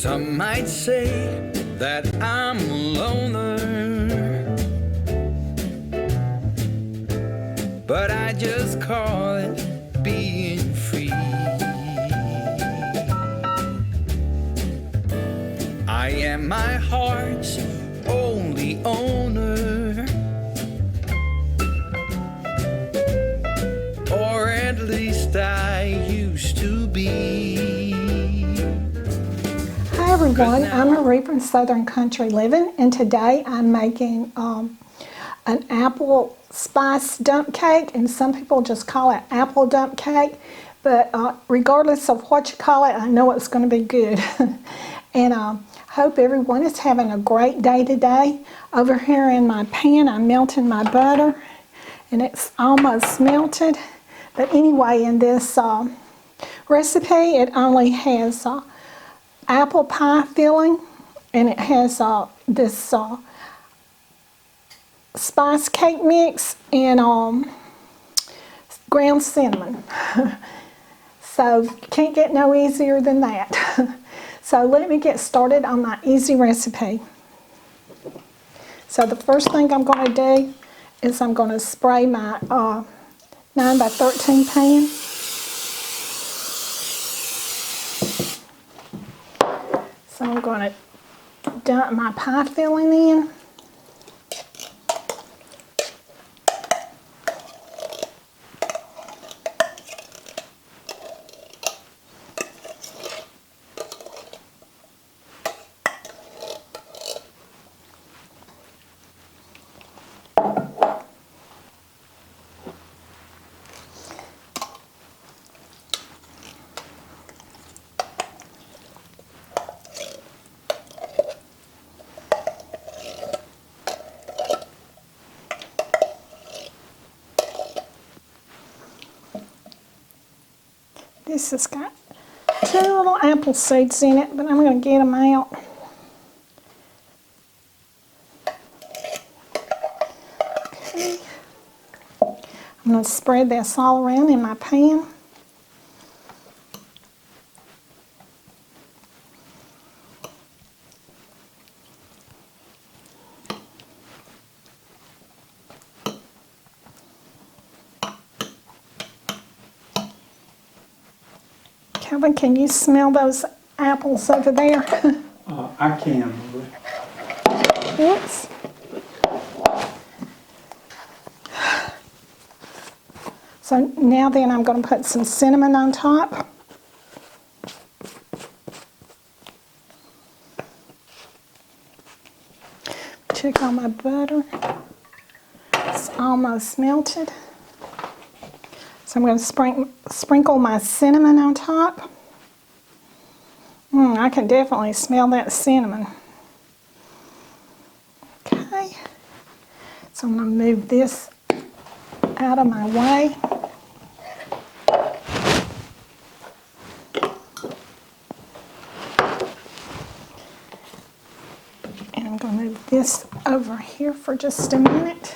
Some might say that I'm a loner, but I just call it being free. I am my heart's only owner, or at least I used to be. Hi everyone, I'm Marie from Southern Country Living, and today I'm making an apple spice dump cake, and some people just call it apple dump cake, but regardless of what you call it, I know it's going to be good. And hope everyone is having a great day today. Over here in my pan, I'm melting my butter, and it's almost melted. But anyway, in this recipe, it only has apple pie filling, and it has this spice cake mix and ground cinnamon. So can't get no easier than that. So let me get started on my easy recipe. So the first thing I'm going to do is I'm going to spray my 9 by 13 pan. So I'm going to dump my pie filling in. This has got 2 little apple seeds in it, but I'm going to get them out. Okay. I'm going to spread this all around in my pan. Calvin, can you smell those apples over there? I can. Oops. So now then I'm going to put some cinnamon on top. Check on my butter. It's almost melted. So I'm going to sprinkle my cinnamon on top. I can definitely smell that cinnamon. Okay. So I'm going to move this out of my way. And I'm going to move this over here for just a minute.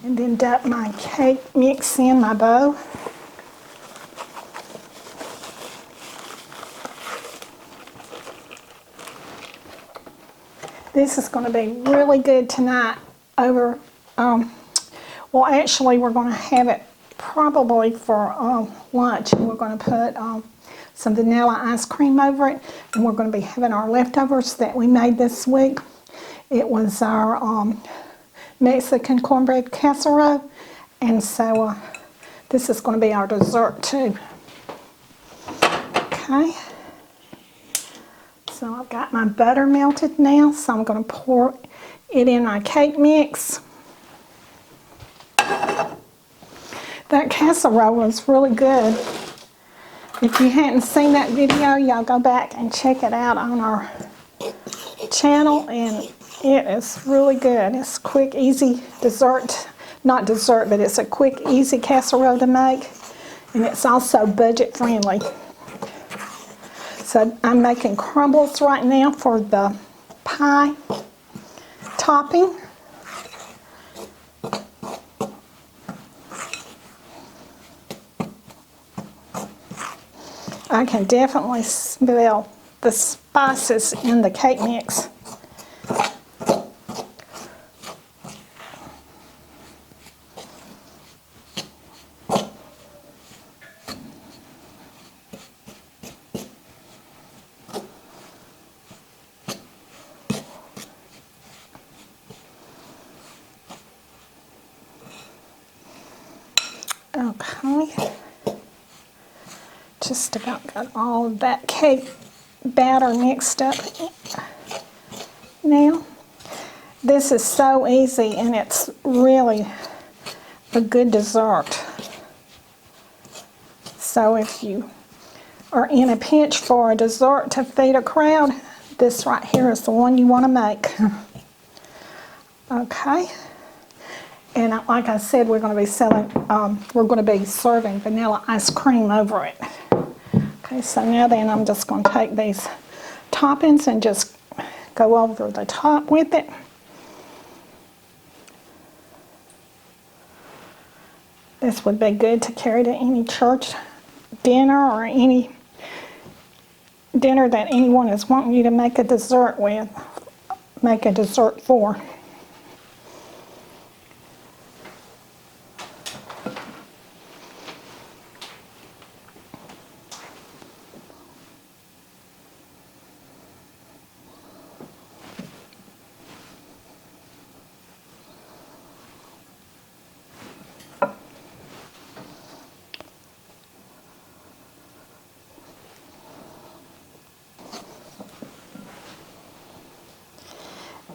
And then dump my cake mix in my bowl. This is going to be really good tonight over, well actually we're going to have it probably for lunch, and we're going to put some vanilla ice cream over it, and we're going to be having our leftovers that we made this week. It was our Mexican cornbread casserole, and so this is going to be our dessert too. Okay, so I've got my butter melted now, so I'm going to pour it in my cake mix. That casserole was really good. If you hadn't seen that video, y'all go back and check it out on our channel, and it is really good. It's quick, easy dessert. Not dessert, but it's a quick, easy casserole to make. And it's also budget friendly. So I'm making crumbles right now for the pie topping. I can definitely smell the spices in the cake mix. Okay, just about got all of that cake batter mixed up now. This is so easy and it's really a good dessert. So if you are in a pinch for a dessert to feed a crowd, this right here is the one you want to make. Okay. And like I said, we're going to be serving vanilla ice cream over it. Okay, so now then I'm just going to take these toppings and just go over the top with it. This would be good to carry to any church dinner or any dinner that anyone is wanting you to make a dessert with, make a dessert for.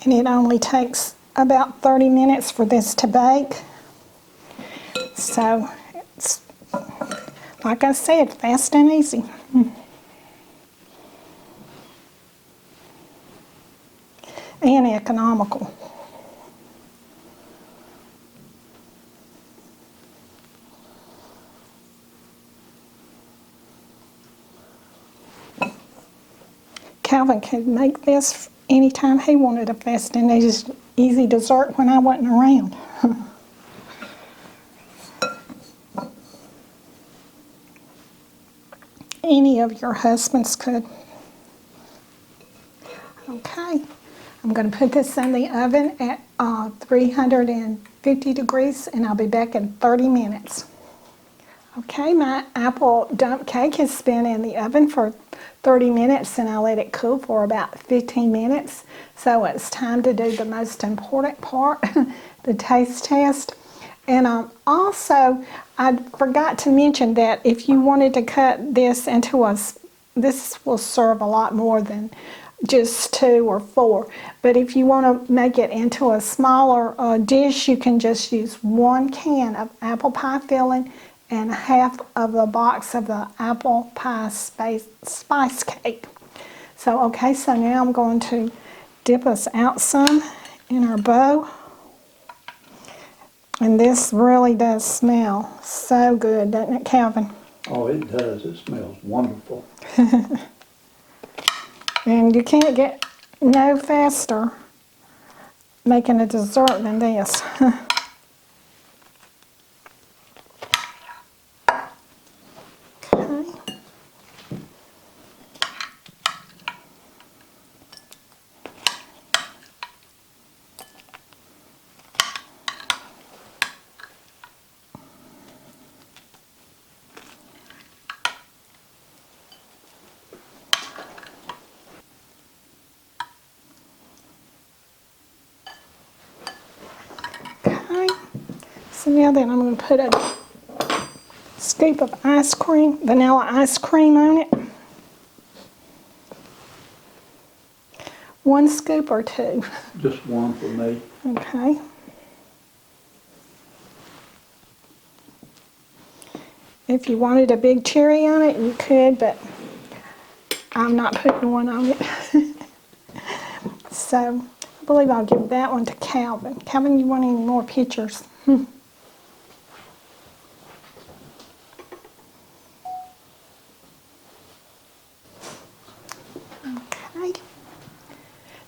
And it only takes about 30 minutes for this to bake. So it's, like I said, fast and easy. And economical. Calvin could make this anytime he wanted a fast and easy dessert when I wasn't around. Any of your husbands could. Okay, I'm going to put this in the oven at 350 degrees and I'll be back in 30 minutes. Okay, my apple dump cake has been in the oven for 30 minutes and I let it cool for about 15 minutes. So it's time to do the most important part, the taste test. And also, I forgot to mention that if you wanted to cut this into this will serve a lot more than just 2 or 4. But if you want to make it into a smaller dish, you can just use 1 can of apple pie filling and half of a box of the apple pie spice cake. So, okay, so now I'm going to dip us out some in our bowl. And this really does smell so good, doesn't it, Calvin? Oh, it does. It smells wonderful. And you can't get no faster making a dessert than this. Okay. Okay, so now then I'm going to put a scoop of ice cream, vanilla ice cream on it. 1 scoop or 2? Just 1 for me. Okay. If you wanted a big cherry on it, you could, but I'm not putting one on it. So I believe I'll give that one to Calvin. Calvin, you want any more pictures? Okay.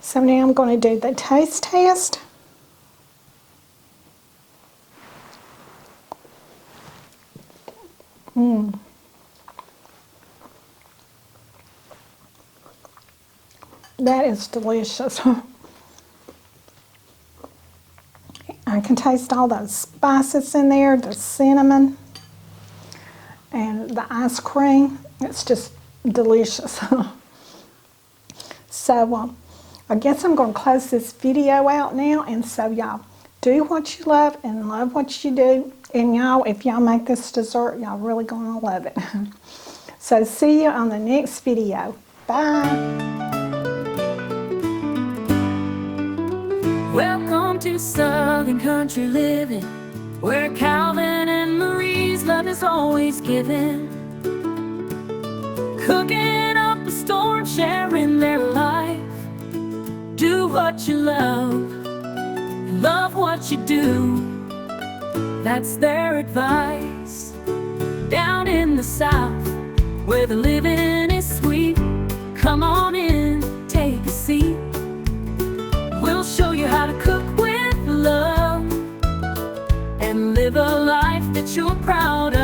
So now I'm going to do the taste test. That is delicious. I can taste all those spices in there, the cinnamon and the ice cream. It's just delicious. So I guess I'm going to close this video out now. And so y'all do what you love and love what you do. And y'all, if y'all make this dessert, y'all really going to love it. So see you on the next video. Bye. Welcome to Southern Country Living, where Calvin and Marie's love is always given. Cooking up a storm, sharing their life. Do what you love what you do. That's their advice. Down in the South, where the living is sweet, come on in, take a seat. We'll show you how to cook with love and live a life that you're proud of.